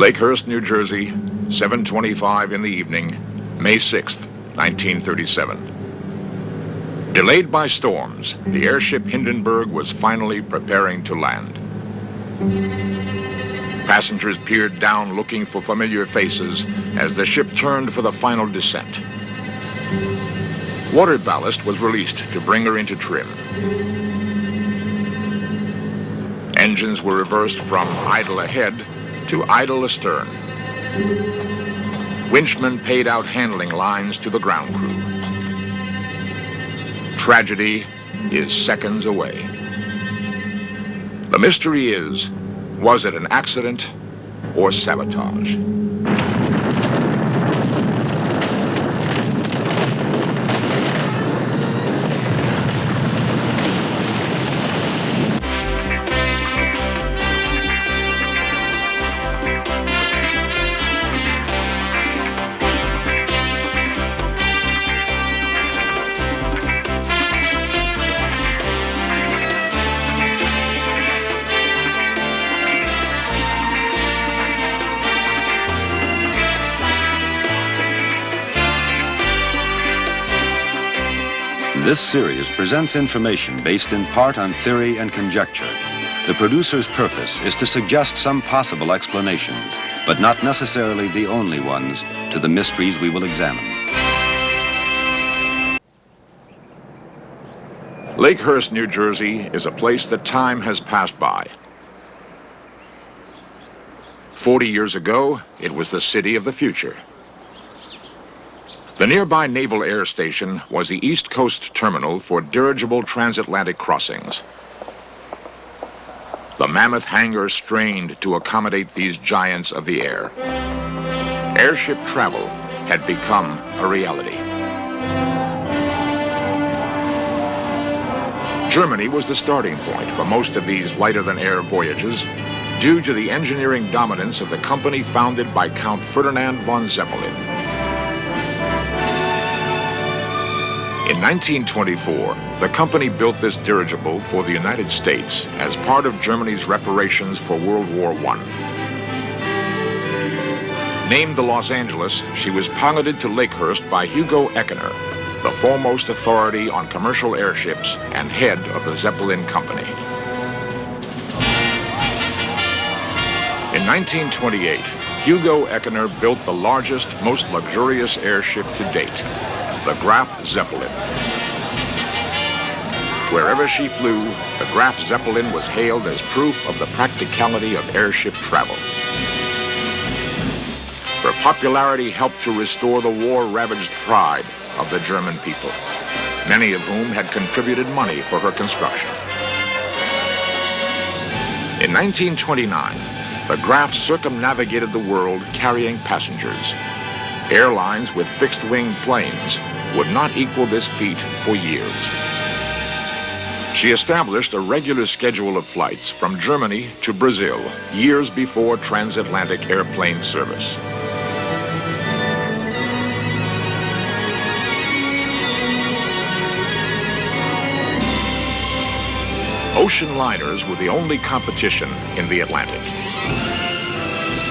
Lakehurst, New Jersey, 7:25 in the evening, May 6th, 1937. Delayed by storms, the airship Hindenburg was finally preparing to land. Passengers peered down looking for familiar faces as the ship turned for the final descent. Water ballast was released to bring her into trim. Engines were reversed from idle ahead to idle astern. Winchmen paid out handling lines to the ground crew. Tragedy is seconds away. The mystery is, was it an accident or sabotage? This series presents information based in part on theory and conjecture. The producer's purpose is to suggest some possible explanations, but not necessarily the only ones, to the mysteries we will examine. Lakehurst, New Jersey is a place that time has passed by. 40 years ago, it was the city of the future. The nearby Naval Air Station was the East Coast terminal for dirigible transatlantic crossings. The mammoth hangar strained to accommodate these giants of the air. Airship travel had become a reality. Germany was the starting point for most of these lighter-than-air voyages due to the engineering dominance of the company founded by Count Ferdinand von Zeppelin. In 1924, the company built this dirigible for the United States as part of Germany's reparations for World War I. Named the Los Angeles, she was piloted to Lakehurst by Hugo Eckener, the foremost authority on commercial airships and head of the Zeppelin Company. In 1928, Hugo Eckener built the largest, most luxurious airship to date, the Graf Zeppelin. Wherever she flew, the Graf Zeppelin was hailed as proof of the practicality of airship travel. Her popularity helped to restore the war-ravaged pride of the German people, many of whom had contributed money for her construction. In 1929, the Graf circumnavigated the world carrying passengers. Airlines with fixed-wing planes would not equal this feat for years. She established a regular schedule of flights from Germany to Brazil years before transatlantic airplane service. Ocean liners were the only competition in the Atlantic.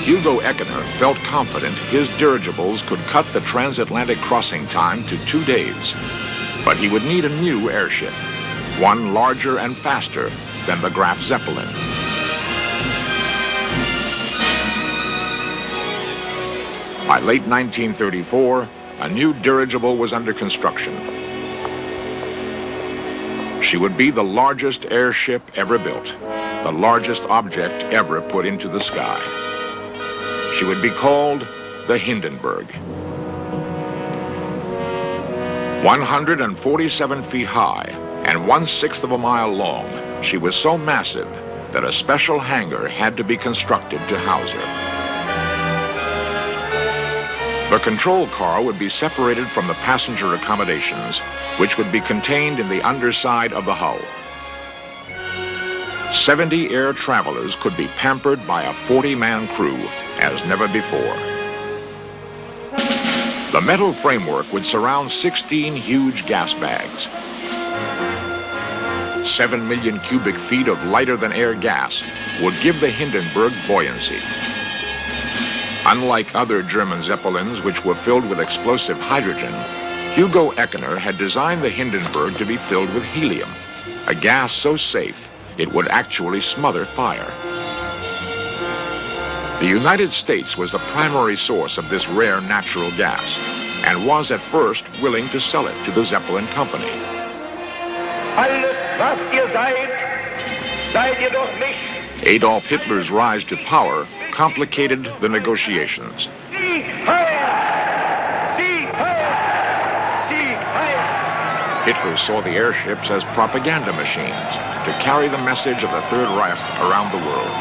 Hugo Eckener felt confident his dirigibles could cut the transatlantic crossing time to 2 days. But he would need a new airship, one larger and faster than the Graf Zeppelin. By late 1934, a new dirigible was under construction. She would be the largest airship ever built, the largest object ever put into the sky. She would be called the Hindenburg. 147 feet high and 1/6 of a mile long, she was so massive that a special hangar had to be constructed to house her. The control car would be separated from the passenger accommodations, which would be contained in the underside of the hull. 70 air travelers could be pampered by a 40-man crew as never before. The metal framework would surround 16 huge gas bags. 7 million cubic feet of lighter-than-air gas would give the Hindenburg buoyancy. Unlike other German Zeppelins, which were filled with explosive hydrogen, Hugo Eckener had designed the Hindenburg to be filled with helium, a gas so safe it would actually smother fire. The United States was the primary source of this rare natural gas and was at first willing to sell it to the Zeppelin company. Alles, was ihr seid, seid ihr doch nicht. Adolf Hitler's rise to power complicated the negotiations. Sieg heil! Sieg heil! Sieg heil! Hitler saw the airships as propaganda machines to carry the message of the Third Reich around the world.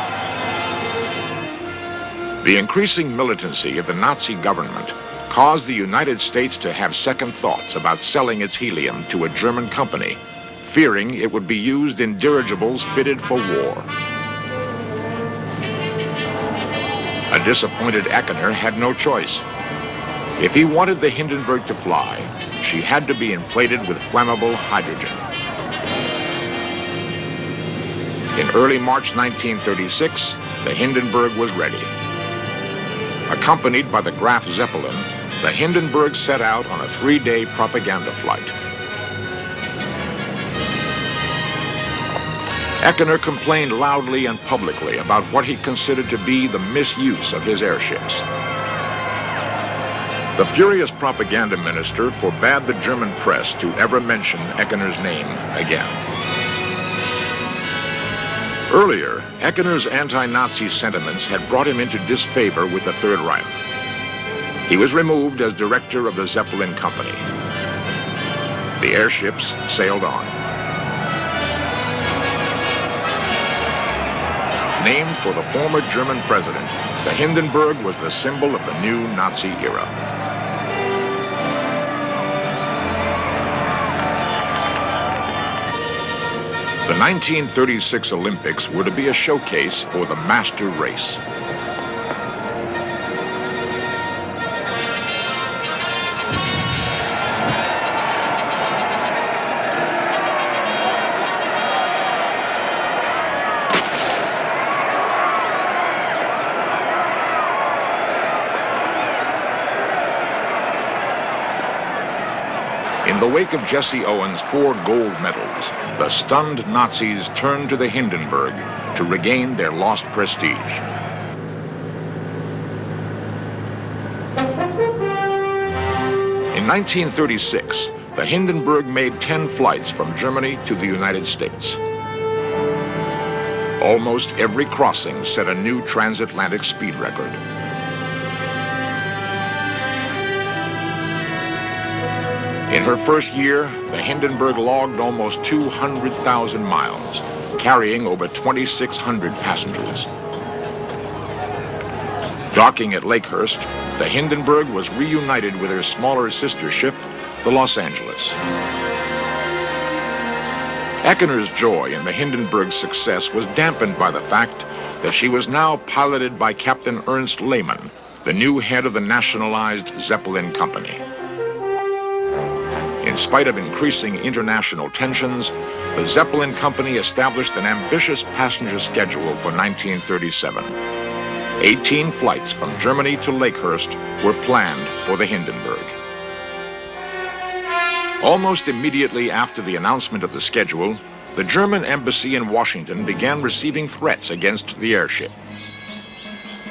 The increasing militancy of the Nazi government caused the United States to have second thoughts about selling its helium to a German company, fearing it would be used in dirigibles fitted for war. A disappointed Eckener had no choice. If he wanted the Hindenburg to fly, she had to be inflated with flammable hydrogen. In early March 1936, the Hindenburg was ready. Accompanied by the Graf Zeppelin, the Hindenburg set out on a 3-day propaganda flight. Eckener complained loudly and publicly about what he considered to be the misuse of his airships. The furious propaganda minister forbade the German press to ever mention Eckener's name again. Earlier, Eckener's anti-Nazi sentiments had brought him into disfavor with the Third Reich. He was removed as director of the Zeppelin company. The airships sailed on. Named for the former German president, the Hindenburg was the symbol of the new Nazi era. The 1936 Olympics were to be a showcase for the master race. In the wake of Jesse Owens' 4 gold medals, the stunned Nazis turned to the Hindenburg to regain their lost prestige. In 1936, the Hindenburg made 10 flights from Germany to the United States. Almost every crossing set a new transatlantic speed record. In her first year, the Hindenburg logged almost 200,000 miles, carrying over 2,600 passengers. Docking at Lakehurst, the Hindenburg was reunited with her smaller sister ship, the Los Angeles. Eckener's joy in the Hindenburg's success was dampened by the fact that she was now piloted by Captain Ernst Lehmann, the new head of the nationalized Zeppelin company. In spite of increasing international tensions, the Zeppelin company established an ambitious passenger schedule for 1937. 18 flights from Germany to Lakehurst were planned for the Hindenburg. Almost immediately after the announcement of the schedule, the German embassy in Washington began receiving threats against the airship.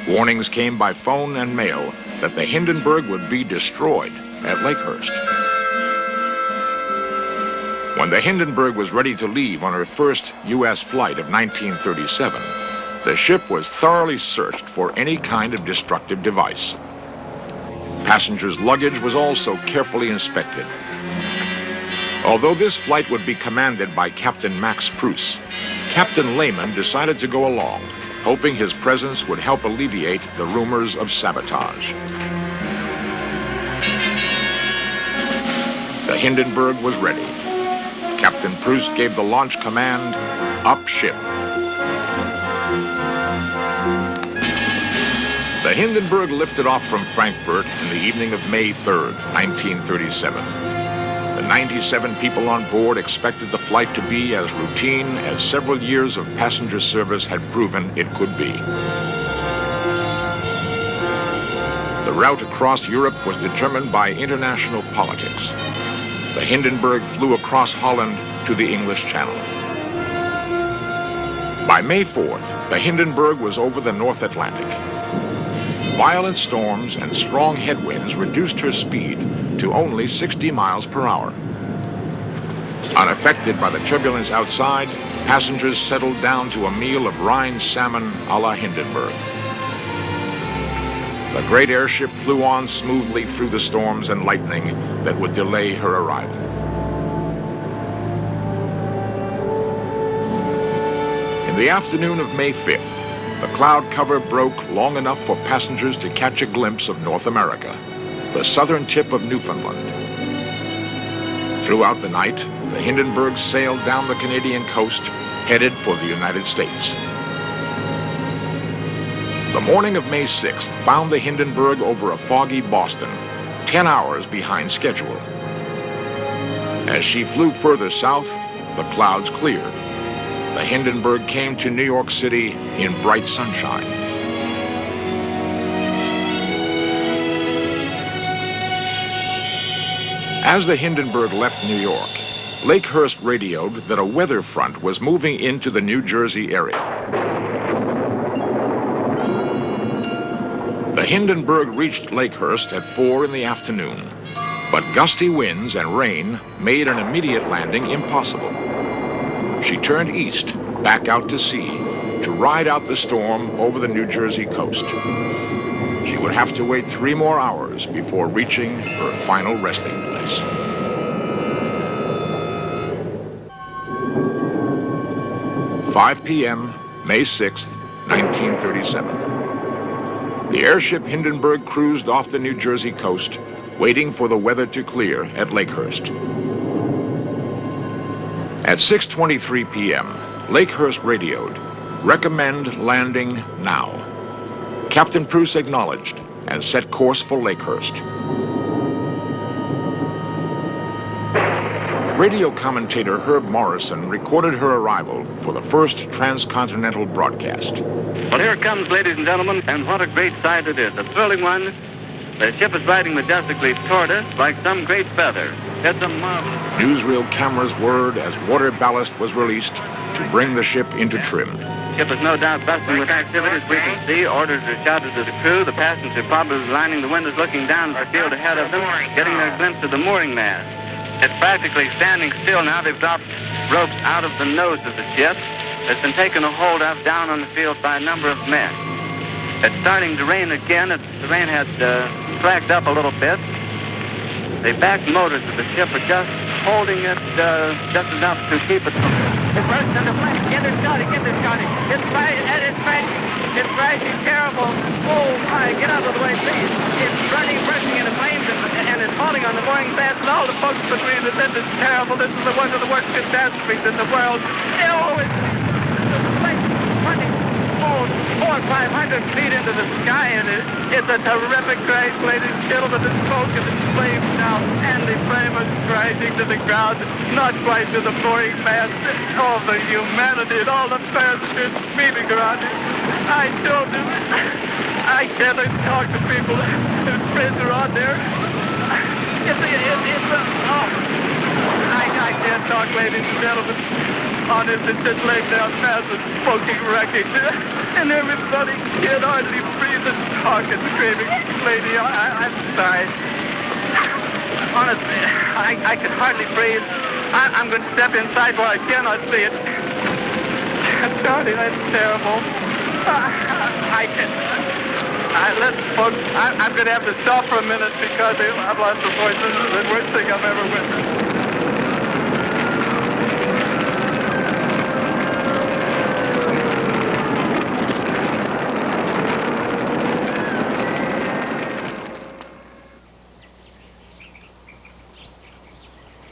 Warnings came by phone and mail that the Hindenburg would be destroyed at Lakehurst. When the Hindenburg was ready to leave on her first U.S. flight of 1937, the ship was thoroughly searched for any kind of destructive device. Passengers' luggage was also carefully inspected. Although this flight would be commanded by Captain Max Pruss, Captain Lehmann decided to go along, hoping his presence would help alleviate the rumors of sabotage. The Hindenburg was ready. Captain Pruss gave the launch command, "Up ship." The Hindenburg lifted off from Frankfurt in the evening of May 3rd, 1937. The 97 people on board expected the flight to be as routine as several years of passenger service had proven it could be. The route across Europe was determined by international politics. The Hindenburg flew across Holland to the English Channel. By May 4th, the Hindenburg was over the North Atlantic. Violent storms and strong headwinds reduced her speed to only 60 miles per hour. Unaffected by the turbulence outside, passengers settled down to a meal of Rhine salmon a la Hindenburg. The great airship flew on smoothly through the storms and lightning that would delay her arrival. In the afternoon of May 5th, the cloud cover broke long enough for passengers to catch a glimpse of North America, the southern tip of Newfoundland. Throughout the night, the Hindenburg sailed down the Canadian coast, headed for the United States. The morning of May 6th found the Hindenburg over a foggy Boston, 10 hours behind schedule. As she flew further south, the clouds cleared. The Hindenburg came to New York City in bright sunshine. As the Hindenburg left New York, Lakehurst radioed that a weather front was moving into the New Jersey area. The Hindenburg reached Lakehurst at 4 in the afternoon, but gusty winds and rain made an immediate landing impossible. She turned east, back out to sea, to ride out the storm over the New Jersey coast. She would have to wait 3 more hours before reaching her final resting place. "5 p.m., May 6th, 1937. The airship Hindenburg cruised off the New Jersey coast, waiting for the weather to clear at Lakehurst. At 6:23 p.m., Lakehurst radioed, "Recommend landing now." Captain Pruce acknowledged and set course for Lakehurst. Radio commentator Herb Morrison recorded her arrival for the first transcontinental broadcast. Well, here it comes, ladies and gentlemen, and what a great sight it is. A thrilling one. The ship is riding majestically toward us like some great feather. It's a marvelous... Newsreel cameras whirred as water ballast was released to bring the ship into trim. The ship is no doubt bustling with activity, as we can see. Orders are shouted to the crew. The passengers probably lining the windows, looking down at the field ahead of them, getting their glimpse of the mooring mast. It's practically standing still now. They've dropped ropes out of the nose of the ship. It's been taken a hold of down on the field by a number of men. It's starting to rain again. The rain had flagged up a little bit. The back motors of the ship are just holding it just enough to keep it from... It bursts into flames. Get it, Johnny, get it, Johnny. It's crashing terrible. Oh, my, get out of the way, please. It's bursting into flames, and it's falling on the mooring mast, and all the folks between us. This is terrible. This is one of the worst catastrophes in the world. Oh, it's flames running 400 or 500 feet into the sky, and it's a terrific crash, ladies and gentlemen. The smoke and the flames now, and the flame is crashing to the ground, not quite to the mooring mast. All the humanity and all the passengers screaming around it. I told him I can't talk to people. His friends are on there. I can't talk, ladies and gentlemen. Honest, it's just laying down massive smoking wreckage. And everybody can hardly breathe and talk and screaming. Lady, I'm sorry. Honestly, I can hardly breathe. I'm going to step inside where I cannot see it. Johnny, that's terrible. Listen, folks, I'm going to have to stop for a minute because I've lost the voice. This is the worst thing I've ever witnessed.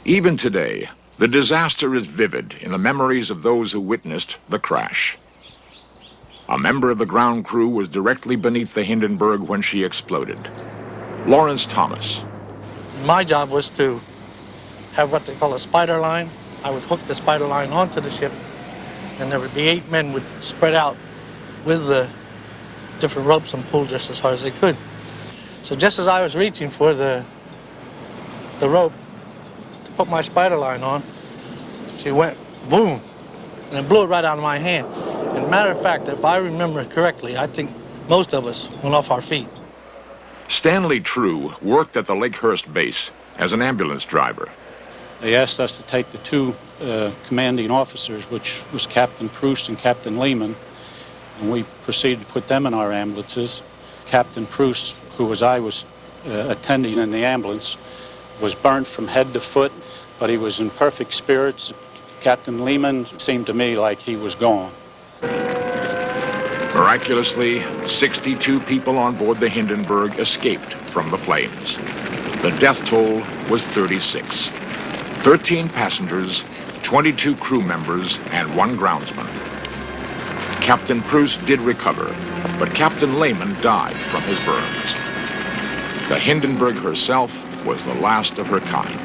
Even today, the disaster is vivid in the memories of those who witnessed the crash. A member of the ground crew was directly beneath the Hindenburg when she exploded. Lawrence Thomas. My job was to have what they call a spider line. I would hook the spider line onto the ship, and there would be 8 men would spread out with the different ropes and pull just as hard as they could. So just as I was reaching for the rope to put my spider line on, she went boom, and it blew it right out of my hand. And matter of fact, if I remember correctly, I think most of us went off our feet. Stanley True worked at the Lakehurst base as an ambulance driver. They asked us to take the two commanding officers, which was Captain Proust and Captain Lehman, and we proceeded to put them in our ambulances. Captain Proust, who I was attending in the ambulance, was burnt from head to foot, but he was in perfect spirits. Captain Lehman seemed to me like he was gone. Miraculously, 62 people on board the Hindenburg escaped from the flames. The death toll was 36. 13 passengers, 22 crew members, and 1 groundsman. Captain Proust did recover, but Captain Lehman died from his burns. The Hindenburg herself was the last of her kind.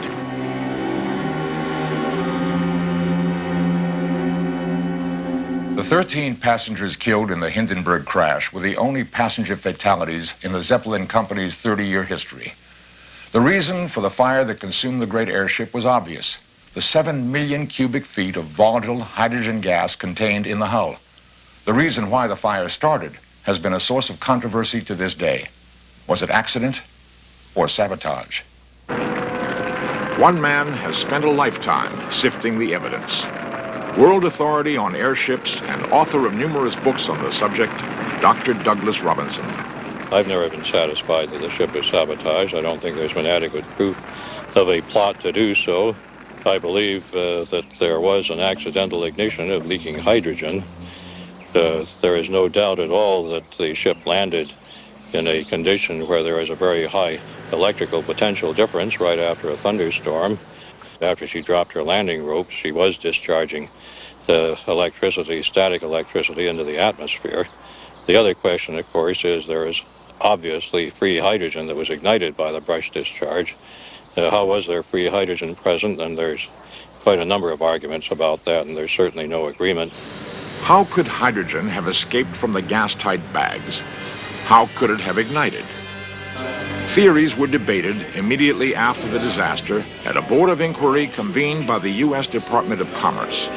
The 13 passengers killed in the Hindenburg crash were the only passenger fatalities in the Zeppelin Company's 30-year history. The reason for the fire that consumed the great airship was obvious: the 7 million cubic feet of volatile hydrogen gas contained in the hull. The reason why the fire started has been a source of controversy to this day. Was it accident or sabotage? One man has spent a lifetime sifting the evidence. World authority on airships and author of numerous books on the subject, Dr. Douglas Robinson. I've never been satisfied that the ship was sabotaged. I don't think there's been adequate proof of a plot to do so. I believe that there was an accidental ignition of leaking hydrogen. There is no doubt at all that the ship landed in a condition where there is a very high electrical potential difference right after a thunderstorm. After she dropped her landing ropes, she was discharging electricity, static electricity, into the atmosphere. The other question, of course, is there is obviously free hydrogen that was ignited by the brush discharge. How was there free hydrogen present? And there's quite a number of arguments about that, and there's certainly no agreement. How could hydrogen have escaped from the gas-tight bags? How could it have ignited? Theories were debated immediately after the disaster at a board of inquiry convened by the U.S. Department of Commerce.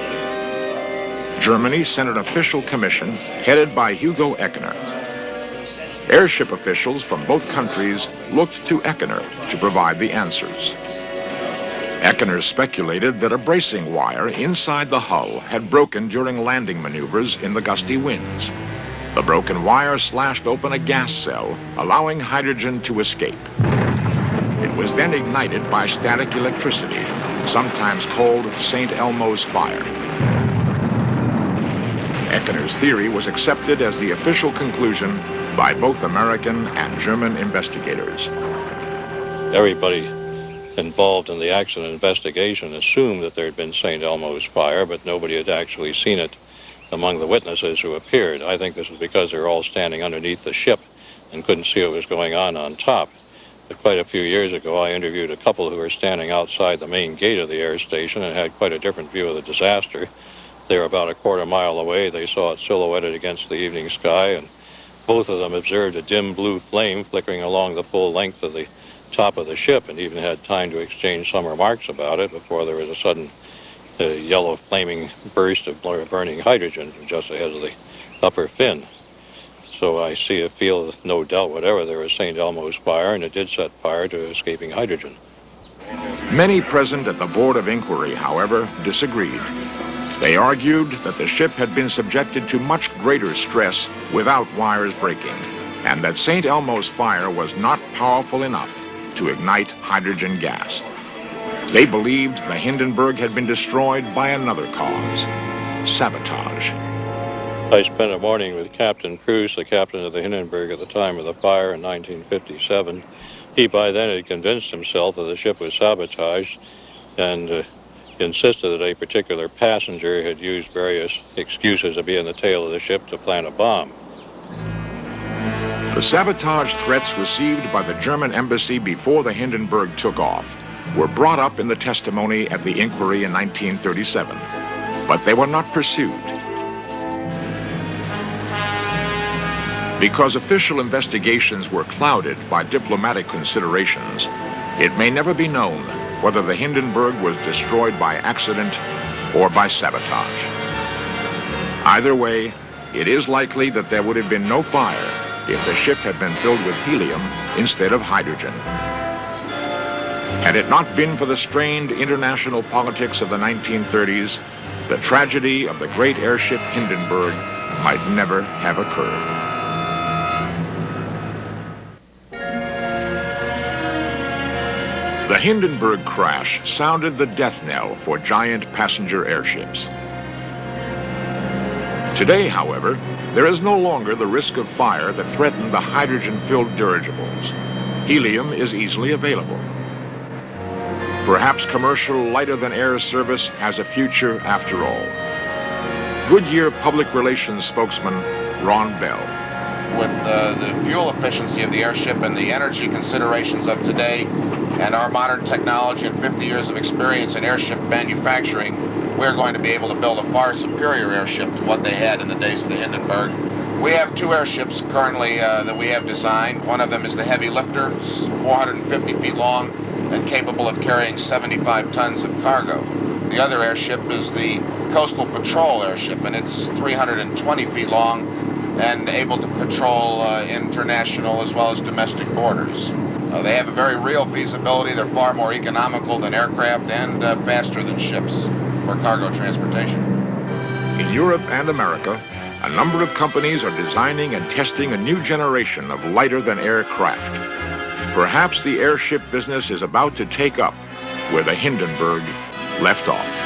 Germany sent an official commission headed by Hugo Eckener. Airship officials from both countries looked to Eckener to provide the answers. Eckener speculated that a bracing wire inside the hull had broken during landing maneuvers in the gusty winds. The broken wire slashed open a gas cell, allowing hydrogen to escape. It was then ignited by static electricity, sometimes called St. Elmo's fire. Eckener's theory was accepted as the official conclusion by both American and German investigators. Everybody involved in the accident investigation assumed that there had been St. Elmo's fire, but nobody had actually seen it among the witnesses who appeared. I think this was because they were all standing underneath the ship and couldn't see what was going on top. But quite a few years ago, I interviewed a couple who were standing outside the main gate of the air station and had quite a different view of the disaster. They were about a quarter mile away. They saw it silhouetted against the evening sky, and both of them observed a dim blue flame flickering along the full length of the top of the ship, and even had time to exchange some remarks about it before there was a sudden yellow flaming burst of burning hydrogen just ahead of the upper fin. So I feel with no doubt whatever there was St. Elmo's fire, and it did set fire to escaping hydrogen. Many present at the Board of Inquiry, however, disagreed. They argued that the ship had been subjected to much greater stress without wires breaking, and that St. Elmo's fire was not powerful enough to ignite hydrogen gas. They believed the Hindenburg had been destroyed by another cause: sabotage. I spent a morning with Captain Proust, the captain of the Hindenburg at the time of the fire in 1957. He by then had convinced himself that the ship was sabotaged and insisted that a particular passenger had used various excuses to be in the tail of the ship to plant a bomb. The sabotage threats received by the German embassy before the Hindenburg took off were brought up in the testimony at the inquiry in 1937, but they were not pursued. Because official investigations were clouded by diplomatic considerations, it may never be known whether the Hindenburg was destroyed by accident or by sabotage. Either way, it is likely that there would have been no fire if the ship had been filled with helium instead of hydrogen. Had it not been for the strained international politics of the 1930s, the tragedy of the great airship Hindenburg might never have occurred. The Hindenburg crash sounded the death knell for giant passenger airships. Today, however, there is no longer the risk of fire that threatened the hydrogen-filled dirigibles. Helium is easily available. Perhaps commercial lighter-than-air service has a future after all. Goodyear public relations spokesman Ron Bell. With the fuel efficiency of the airship and the energy considerations of today and our modern technology and 50 years of experience in airship manufacturing, we're going to be able to build a far superior airship to what they had in the days of the Hindenburg. We have two airships currently that we have designed. One of them is the heavy lifter, 450 feet long and capable of carrying 75 tons of cargo. The other airship is the coastal patrol airship, and it's 320 feet long and able to patrol international as well as domestic borders. They have a very real feasibility. They're far more economical than aircraft and faster than ships for cargo transportation. In Europe and America, a number of companies are designing and testing a new generation of lighter-than-air craft. Perhaps the airship business is about to take up where the Hindenburg left off.